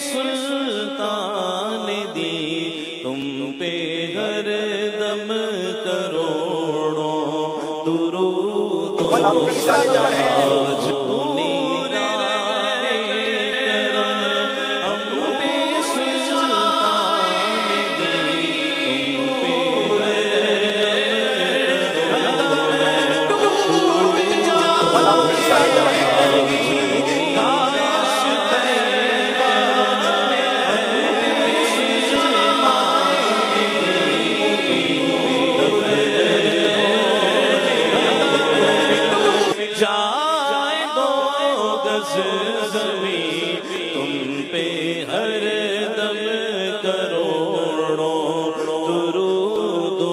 سلطان دی تم پہ ہر دم کروڑوں درود آج زمین تم پہ ہر دم کروڑوں درود و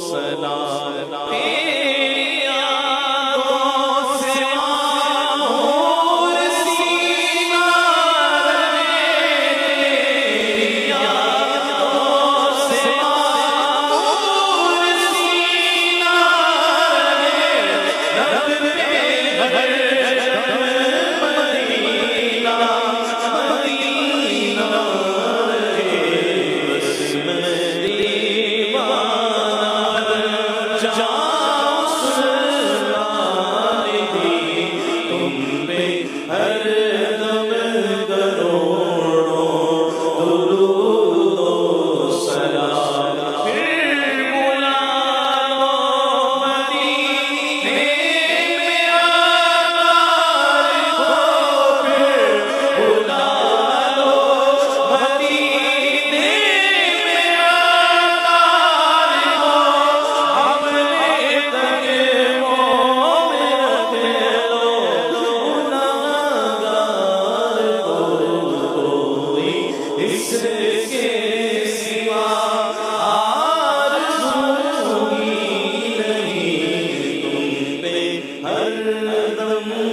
سلام تیری یادوں سے مامور سینہ تیری یادوں سے مامور سینہ رب پہ ہر ہر دم